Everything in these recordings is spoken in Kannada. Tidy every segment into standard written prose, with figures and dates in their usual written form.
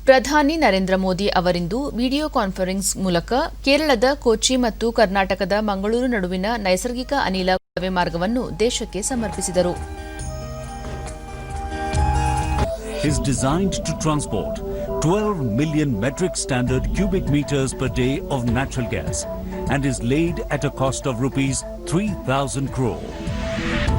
ಪ್ರಧಾನಿ ನರೇಂದ್ರ ಮೋದಿ ಅವರಿಂದು ವಿಡಿಯೋ ಕಾನ್ಫರೆನ್ಸ್ ಮೂಲಕ ಕೇರಳದ ಕೊಚ್ಚಿ ಮತ್ತು ಕರ್ನಾಟಕದ ಮಂಗಳೂರು ನಡುವಿನ ನೈಸರ್ಗಿಕ ಅನಿಲ ಕೊಳವೆ ಮಾರ್ಗವನ್ನು ದೇಶಕ್ಕೆ ಸಮರ್ಪಿಸಿದರು. is designed to transport 12 million metric standard cubic meters per day of natural gas and is laid at a cost of rupees 3,000 crore.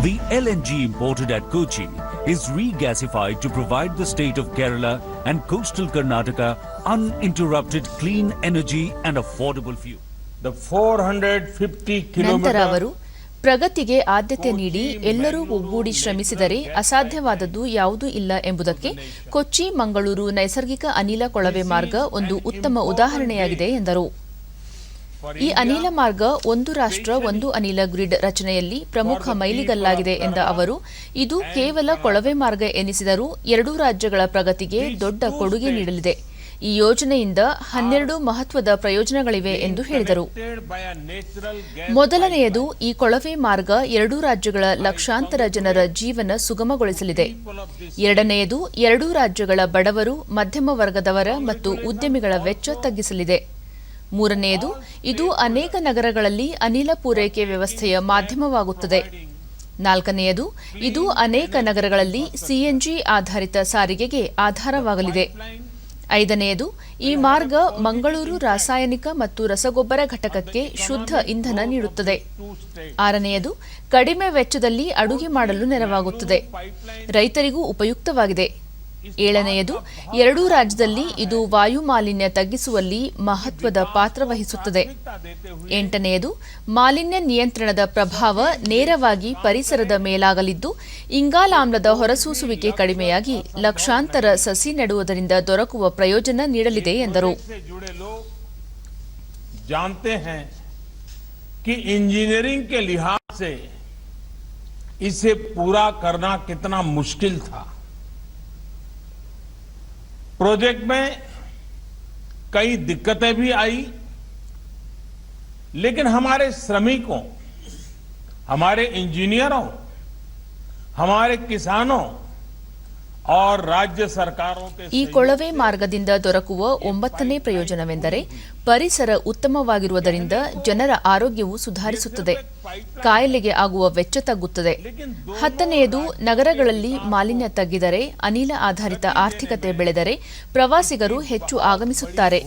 The LNG imported at Kochi is regasified to provide the state of Kerala and coastal Karnataka uninterrupted clean energy and affordable fuel. The 450 ನಂತರ kilometer ಅವರು ಪ್ರಗತಿಗೆ ಆದ್ಯತೆ ನೀಡಿ ಎಲ್ಲರೂ ಒಗ್ಗೂಡಿ ಶ್ರಮಿಸಿದರೆ ಅಸಾಧ್ಯವಾದದ್ದು ಯಾವುದೂ ಇಲ್ಲ ಎಂಬುದಕ್ಕೆ ಕೊಚ್ಚಿ ಮಂಗಳೂರು ನೈಸರ್ಗಿಕ ಅನಿಲ ಕೊಳವೆ ಮಾರ್ಗ ಒಂದು ಉತ್ತಮ ಉದಾಹರಣೆಯಾಗಿದೆ ಎಂದರು. ಈ ಅನಿಲ ಮಾರ್ಗ ಒಂದು ರಾಷ್ಟ್ರ ಒಂದು ಅನಿಲ ಗ್ರಿಡ್ ರಚನೆಯಲ್ಲಿ ಪ್ರಮುಖ ಮೈಲಿಗಲ್ಲಾಗಿದೆ ಎಂದ ಅವರು, ಇದು ಕೇವಲ ಕೊಳವೆ ಮಾರ್ಗ ಎನಿಸಿದರೂ ಎರಡೂ ರಾಜ್ಯಗಳ ಪ್ರಗತಿಗೆ ದೊಡ್ಡ ಕೊಡುಗೆ ನೀಡಲಿದೆ. ಈ ಯೋಜನೆಯಿಂದ 12 ಮಹತ್ವದ ಪ್ರಯೋಜನಗಳಿವೆ ಎಂದು ಹೇಳಿದರು. ಮೊದಲನೆಯದು, ಈ ಕೊಳವೆ ಮಾರ್ಗ ಎರಡೂ ರಾಜ್ಯಗಳ ಲಕ್ಷಾಂತರ ಜನರ ಜೀವನ ಸುಗಮಗೊಳಿಸಲಿದೆ. ಎರಡನೆಯದು, ಎರಡೂ ರಾಜ್ಯಗಳ ಬಡವರು, ಮಧ್ಯಮ ವರ್ಗದವರ ಮತ್ತು ಉದ್ಯಮಿಗಳ ವೆಚ್ಚ ತಗ್ಗಿಸಲಿದೆ. ಮೂರನೆಯದು, ಇದು ಅನೇಕ ನಗರಗಳಲ್ಲಿ ಅನಿಲ ಪೂರೈಕೆ ವ್ಯವಸ್ಥೆಯ ಮಾಧ್ಯಮವಾಗುತ್ತದೆ. ನಾಲ್ಕನೆಯದು, ಇದು ಅನೇಕ ನಗರಗಳಲ್ಲಿ ಸಿಎನ್ಜಿ ಆಧಾರಿತ ಸಾರಿಗೆಗೆ ಆಧಾರವಾಗಲಿದೆ. ಐದನೆಯದು, ಈ ಮಾರ್ಗ ಮಂಗಳೂರು ರಾಸಾಯನಿಕ ಮತ್ತು ರಸಗೊಬ್ಬರ ಘಟಕಕ್ಕೆ ಶುದ್ಧ ಇಂಧನ ನೀಡುತ್ತದೆ. ಆರನೆಯದು, ಕಡಿಮೆ ವೆಚ್ಚದಲ್ಲಿ ಅಡುಗೆ ಮಾಡಲು ನೆರವಾಗುತ್ತದೆ. ರೈತರಿಗೂ ಉಪಯುಕ್ತವಾಗಿದೆ. ಏಳನೆಯದು, ಎರಡೂ ರಾಜ್ಯದಲ್ಲಿ ಇದು ವಾಯು ಮಾಲಿನ್ಯ ತಗ್ಗಿಸುವಲ್ಲಿ ಮಹತ್ವದ ಪಾತ್ರ ವಹಿಸುತ್ತದೆ. ಎಂಟನೆಯದು, ಮಾಲಿನ್ಯ ನಿಯಂತ್ರಣದ ಪ್ರಭಾವ ನೇರವಾಗಿ ಪರಿಸರದ ಮೇಲಾಗಲಿದ್ದು, ಇಂಗಾಲಾಮ್ಲದ ಹೊರಸೂಸುವಿಕೆ ಕಡಿಮೆಯಾಗಿ ಲಕ್ಷಾಂತರ ಸಸಿ ನೆಡುವುದರಿಂದ ದೊರಕುವ ಪ್ರಯೋಜನ ನೀಡಲಿದೆ ಎಂದರು. जानते हैं कि इंजीनियरिंग के लिहाज से इसे पूरा करना कितना मुश्किल था. प्रोजेक्ट में कई दिक्कतें भी आई, लेकिन हमारे श्रमिकों, हमारे इंजीनियरों, हमारे किसानों और राज्य सरकारों के ಈ ಕೊಳವೆ ಮಾರ್ಗದಿಂದ ದೊರಕುವ 9ನೇ ಪ್ರಯೋಜನವೆಂದರೆ ಪರಿಸರ ಉತ್ತಮವಾಗಿರುವುದರಿಂದ ಜನರ ಆರೋಗ್ಯವು ಸುಧಾರಿಸುತ್ತದೆ, ಕಾಯಿಲೆಗೆ ಆಗುವ ವೆಚ್ಚ ತಗ್ಗುತ್ತದೆ. 10ನೇದು, ನಗರಗಳಲ್ಲಿ ಮಾಲಿನ್ಯ ತಗ್ಗಿದರೆ, ಅನಿಲ ಆಧಾರಿತ ಆರ್ಥಿಕತೆ ಬೆಳೆದರೆ ಪ್ರವಾಸಿಗರು ಹೆಚ್ಚು ಆಗಮಿಸುತ್ತಾರೆ.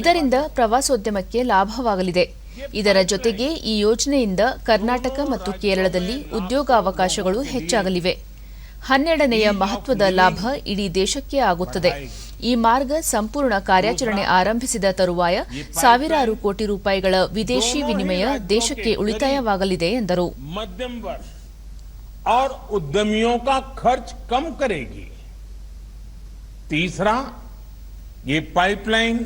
ಇದರಿಂದ ಪ್ರವಾಸೋದ್ಯಮಕ್ಕೆ ಲಾಭವಾಗಲಿದೆ. ಇದರ ಜೊತೆಗೆ ಈ ಯೋಜನೆಯಿಂದ ಕರ್ನಾಟಕ ಮತ್ತು ಕೇರಳದಲ್ಲಿ ಉದ್ಯೋಗಾವಕಾಶಗಳು ಹೆಚ್ಚಾಗಲಿವೆ. 12ನೇಯ ಮಹತ್ವದ ಲಾಭ ಇಡೀ ದೇಶಕ್ಕೆ ಆಗುತ್ತದೆ. ಈ ಮಾರ್ಗ ಸಂಪೂರ್ಣ ಕಾರ್ಯಾಚರಣೆ ಆರಂಭಿಸಿದ ತರುವಾಯ ಸಾವಿರಾರು ಕೋಟಿ ರೂಪಾಯಿಗಳ ವಿದೇಶಿ ವಿನಿಮಯ ದೇಶಕ್ಕೆ ಉಳಿತಾಯವಾಗಲಿದೆ ಎಂದರು. मध्यम वर्ग और उद्यमियों का खर्च कम करेगी. तीसरा, ये पाइपलाइन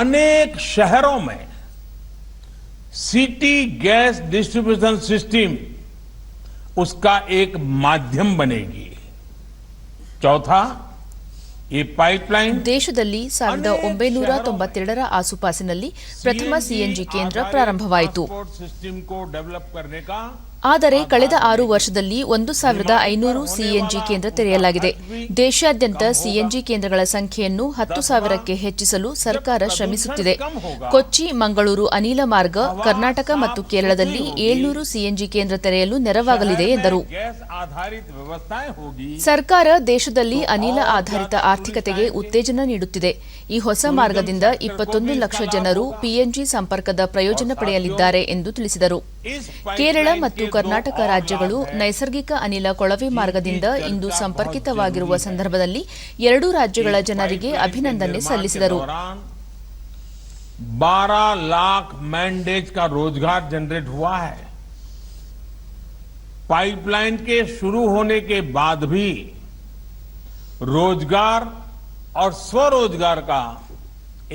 अनेक शहरों में सिटी गैस डिस्ट्रीब्यूशन सिस्टम उसका एक माध्यम बनेगी. चौथा, ये पाइपलाइन ದೇಶದಲ್ಲಿ 1992ರ ಆಸುಪಾಸಿನಲ್ಲಿ ಪ್ರಥಮ ಸಿಎನ್ಜಿ ಕೇಂದ್ರ ಪ್ರಾರಂಭವಾಯಿತು. सिस्टम को डेवलप करने का ಆದರೆ ಕಳೆದ 6 ವರ್ಷದಲ್ಲಿ 1500 ಸಿಎನ್ಜಿ ಕೇಂದ್ರ ತೆರೆಯಲಾಗಿದೆ. ದೇಶಾದ್ಯಂತ ಸಿಎನ್ಜಿ ಕೇಂದ್ರಗಳ ಸಂಖ್ಯೆಯನ್ನು 10,000ಕ್ಕೆ ಹೆಚ್ಚಿಸಲು ಸರ್ಕಾರ ಶ್ರಮಿಸುತ್ತಿದೆ. ಕೊಚ್ಚಿ ಮಂಗಳೂರು ಅನಿಲ ಮಾರ್ಗ ಕರ್ನಾಟಕ ಮತ್ತು ಕೇರಳದಲ್ಲಿ 700 ಸಿಎನ್ಜಿ ಕೇಂದ್ರ ತೆರೆಯಲು ನೆರವಾಗಲಿದೆ ಎಂದರು. ಸರ್ಕಾರ ದೇಶದಲ್ಲಿ ಅನಿಲ ಆಧಾರಿತ ಆರ್ಥಿಕತೆಗೆ ಉತ್ತೇಜನ ನೀಡುತ್ತಿದೆ. ಈ ಹೊಸ ಮಾರ್ಗದಿಂದ 21 ಲಕ್ಷ ಜನರು ಪಿಎನ್ಜಿ ಸಂಪರ್ಕದ ಪ್ರಯೋಜನ ಪಡೆಯಲಿದ್ದಾರೆ ಎಂದು ತಿಳಿಸಿದರು. ಕೇರಳ ಮತ್ತು ಕರ್ನಾಟಕ ರಾಜ್ಯಗಳು ನೈಸರ್ಗಿಕ ಅನಿಲ ಕೊಳವೆ ಮಾರ್ಗದಿಂದ ಇಂದು ಸಂಪರ್ಕಿತವಾಗಿರುವ ಸಂದರ್ಭದಲ್ಲಿ ಎರಡೂ ರಾಜ್ಯಗಳ ಜನರಿಗೆ ಅಭಿನಂದನೆ ಸಲ್ಲಿಸಿದರು. 12 लाख मैंडेज का रोजगार जनरेट हुआ है. पाइपलाइन के शुरू होने के बाद भी रोजगार और स्वरोजगार का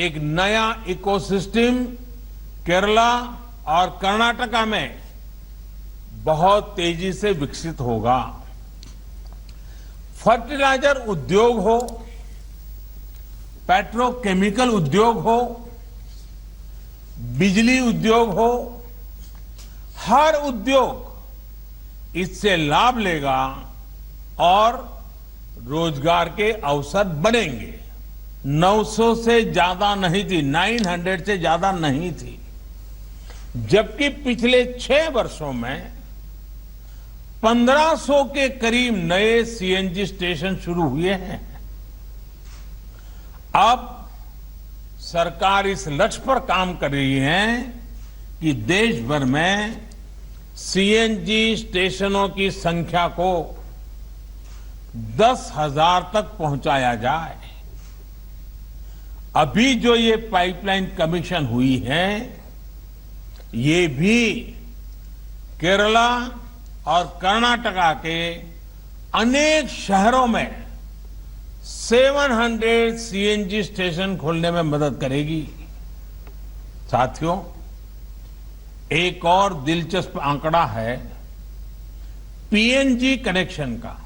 एक नया इकोसिस्टम केरला और कर्नाटका में बहुत तेजी से विकसित होगा. फर्टिलाइजर उद्योग हो, पेट्रोकेमिकल उद्योग हो, बिजली उद्योग हो, हर उद्योग इससे लाभ लेगा और रोजगार के अवसर बनेंगे. 900 से ज्यादा नहीं थी, 900 से ज्यादा नहीं थी, जबकि पिछले 6 वर्षों में 1500 के करीब नए सीएनजी स्टेशन शुरू हुए हैं। अब सरकार इस लक्ष्य पर काम कर रही है कि देश भर में सीएनजी स्टेशनों की संख्या को 10,000 तक पहुंचाया जाए। अभी जो ये पाइपलाइन कमीशन हुई है, ये भी केरला और कर्नाटका के अनेक शहरों में 700 सीएनजी स्टेशन खोलने में मदद करेगी। साथियों, एक और दिलचस्प आंकड़ा है पीएनजी कनेक्शन का।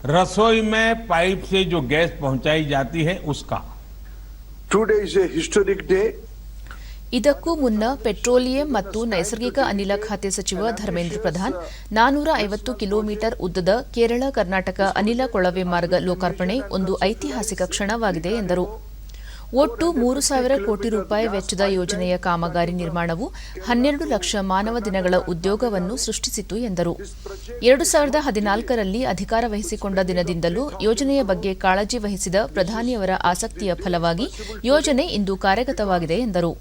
रसोई में पाइप से जो गैस पहुंचाई जाती है उसका। Today is a historic day. ಇದಕ್ಕೂ ಮುನ್ನ ಪೆಟ್ರೋಲಿಯಂ ಮತ್ತು ನೈಸರ್ಗಿಕ ಅನಿಲ ಖಾತೆ ಸಚಿವ ಧರ್ಮೇಂದ್ರ ಪ್ರಧಾನ್ 450 ಕಿಲೋಮೀಟರ್ ಉದ್ದದ ಕೇರಳ ಕರ್ನಾಟಕ ಅನಿಲ ಕೊಳವೆ ಮಾರ್ಗ ಲೋಕಾರ್ಪಣೆ ಒಂದು ಐತಿಹಾಸಿಕ ಕ್ಷಣವಾಗಿದೆ ಎಂದರು. ಒಟ್ಟು 3,000 ಕೋಟಿ ರೂಪಾಯಿ ವೆಚ್ಚದ ಯೋಜನೆಯ ಕಾಮಗಾರಿ ನಿರ್ಮಾಣವು 12 ಲಕ್ಷ ಮಾನವ ದಿನಗಳ ಉದ್ಯೋಗವನ್ನು ಸೃಷ್ಟಿಸಿತು ಎಂದರು. 2014ರಲ್ಲಿ ಅಧಿಕಾರ ವಹಿಸಿಕೊಂಡ ದಿನದಿಂದಲೂ ಯೋಜನೆಯ ಬಗ್ಗೆ ಕಾಳಜಿ ವಹಿಸಿದ ಪ್ರಧಾನಿಯವರ ಆಸಕ್ತಿಯ ಫಲವಾಗಿ ಯೋಜನೆ ಇಂದು ಕಾರ್ಯಗತವಾಗಿದೆ ಎಂದರು.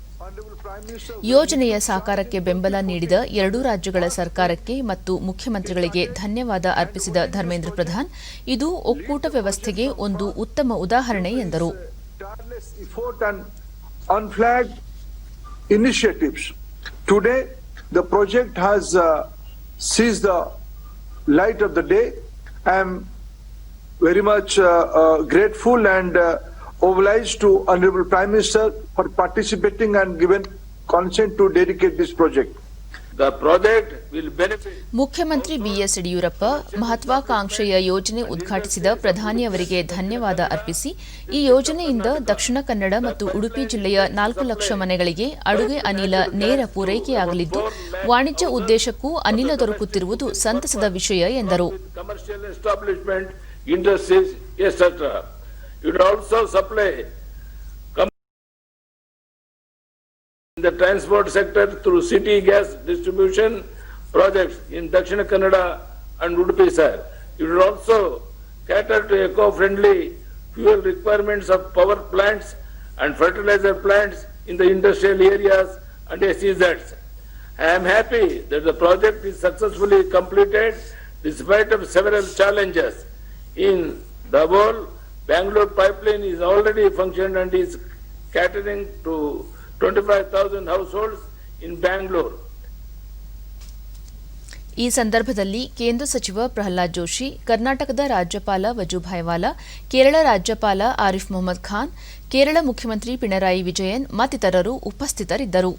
ಯೋಜನೆಯ ಸಾಕಾರಕ್ಕೆ ಬೆಂಬಲ ನೀಡಿದ ಎರಡೂ ರಾಜ್ಯಗಳ ಸರ್ಕಾರಕ್ಕೆ ಮತ್ತು ಮುಖ್ಯಮಂತ್ರಿಗಳಿಗೆ ಧನ್ಯವಾದ ಅರ್ಪಿಸಿದ ಧರ್ಮೇಂದ್ರ ಪ್ರಧಾನ್, ಇದು ಒಕ್ಕೂಟ ವ್ಯವಸ್ಥೆಗೆ ಒಂದು ಉತ್ತಮ ಉದಾಹರಣೆ ಎಂದರು. Tireless effort and unflagged initiatives. Today, the project has seized the light of the day. I am very much grateful and obliged to Honorable Prime Minister for participating and given consent to dedicate this project. The project will benefit. ಮುಖ್ಯಮಂತ್ರಿ ಬಿಎಸ್ ಯಡಿಯೂರಪ್ಪ ಮಹತ್ವಾಕಾಂಕ್ಷೆಯ ಯೋಜನೆ ಉದ್ಘಾಟಿಸಿದ ಪ್ರಧಾನಿಯವರಿಗೆ ಧನ್ಯವಾದ ಅರ್ಪಿಸಿ, ಈ ಯೋಜನೆಯಿಂದ ದಕ್ಷಿಣ ಕನ್ನಡ ಮತ್ತು ಉಡುಪಿ ಜಿಲ್ಲೆಯ 4 ಲಕ್ಷ ಮನೆಗಳಿಗೆ ಅಡುಗೆ ಅನಿಲ ನೇರ ಪೂರೈಕೆಯಾಗಲಿದ್ದು, ವಾಣಿಜ್ಯ ಉದ್ದೇಶಕ್ಕೂ ಅನಿಲ ದೊರಕುತ್ತಿರುವುದು ಸಂತಸದ ವಿಷಯ ಎಂದರು. Commercial establishment, industries, etc. It will also supply in the transport sector through city gas distribution projects in Dakshina Kannada and Udupi sir. It will also cater to eco-friendly fuel requirements of power plants and fertilizer plants in the industrial areas and SEZs. I am happy that the project is successfully completed despite of several challenges. In Dabhol, Bangalore pipeline is already functioned and is catering to 25,000 households in Bangalore. ಈ ಸಂದರ್ಭದಲ್ಲಿ ಕೇಂದ್ರ ಸಚಿವ ಪ್ರಹ್ಲಾದ್ ಜೋಶಿ, ಕರ್ನಾಟಕದ ರಾಜ್ಯಪಾಲ ವಜೂಭಾಯಿ ವಾಲಾ, ಕೇರಳ ರಾಜ್ಯಪಾಲ ಆರಿಫ್ ಮೊಹಮ್ಮದ್ ಖಾನ್, ಕೇರಳ ಮುಖ್ಯಮಂತ್ರಿ ಪಿಣರಾಯಿ ವಿಜಯನ್ ಮತ್ತಿತರರು ಉಪಸ್ಥಿತರಿದ್ದರು.